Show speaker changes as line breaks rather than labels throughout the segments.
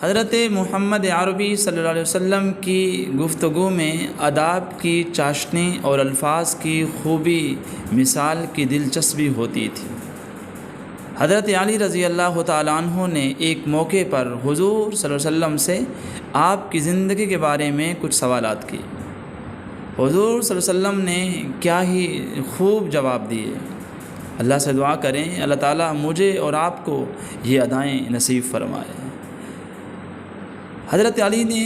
حضرت محمد عربی صلی اللہ علیہ وسلم کی گفتگو میں آداب کی چاشنی اور الفاظ کی خوبی مثال کی دلچسپی ہوتی تھی۔ حضرت علی رضی اللہ تعالیٰ عنہ نے ایک موقع پر حضور صلی اللہ علیہ وسلم سے آپ کی زندگی کے بارے میں کچھ سوالات کیے۔ حضور صلی اللہ علیہ وسلم نے کیا ہی خوب جواب دیے۔ اللہ سے دعا کریں اللہ تعالیٰ مجھے اور آپ کو یہ ادائیں نصیب فرمائے۔ حضرت علی نے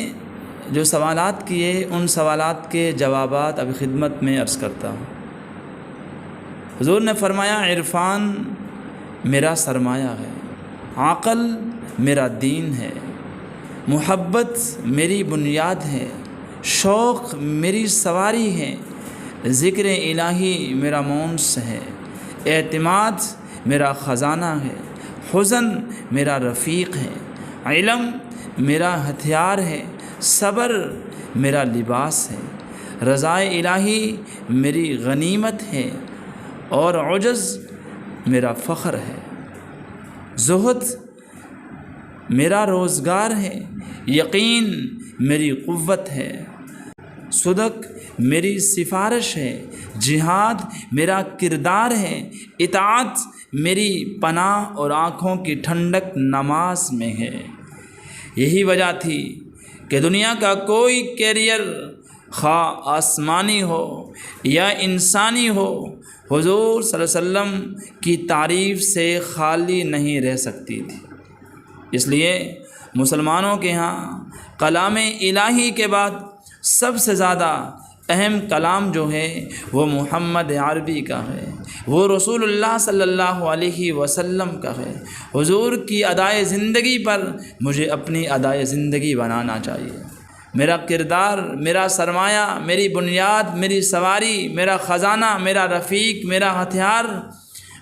جو سوالات کیے ان سوالات کے جوابات اب خدمت میں عرض کرتا ہوں۔ حضور نے فرمایا عرفان میرا سرمایہ ہے، عقل میرا دین ہے، محبت میری بنیاد ہے، شوق میری سواری ہے، ذکر الہی میرا مونس ہے، اعتماد میرا خزانہ ہے، حزن میرا رفیق ہے، علم میرا ہتھیار ہے، صبر میرا لباس ہے، رضائے الہی میری غنیمت ہے اور عجز میرا فخر ہے، زہد میرا روزگار ہے، یقین میری قوت ہے، صدق میری سفارش ہے، جہاد میرا کردار ہے، اطاعت میری پناہ اور آنکھوں کی ٹھنڈک نماز میں ہے۔ یہی وجہ تھی کہ دنیا کا کوئی کیریئر خواہ آسمانی ہو یا انسانی ہو حضور صلی اللہ علیہ وسلم کی تعریف سے خالی نہیں رہ سکتی تھی۔ اس لیے مسلمانوں کے ہاں کلام الہی کے بعد سب سے زیادہ اہم کلام جو ہے وہ محمد عربی کا ہے، وہ رسول اللہ صلی اللہ علیہ وسلم کا ہے۔ حضور کی ادائے زندگی پر مجھے اپنی ادائے زندگی بنانا چاہیے۔ میرا کردار میرا سرمایہ، میری بنیاد میری سواری، میرا خزانہ میرا رفیق، میرا ہتھیار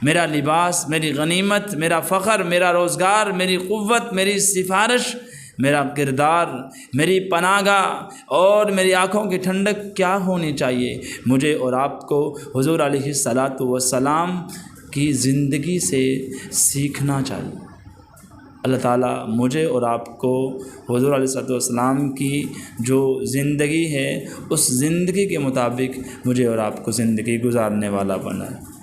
میرا لباس، میری غنیمت میرا فخر، میرا روزگار میری قوت، میری سفارش میرا کردار، میری پناہ گاہ اور میری آنکھوں کی ٹھنڈک کیا ہونی چاہیے؟ مجھے اور آپ کو حضور علیہ الصلاۃ والسلام کی زندگی سے سیکھنا چاہیے۔ اللہ تعالیٰ مجھے اور آپ کو حضور علیہ الصلاۃ والسلام کی جو زندگی ہے اس زندگی کے مطابق مجھے اور آپ کو زندگی گزارنے والا بنائے۔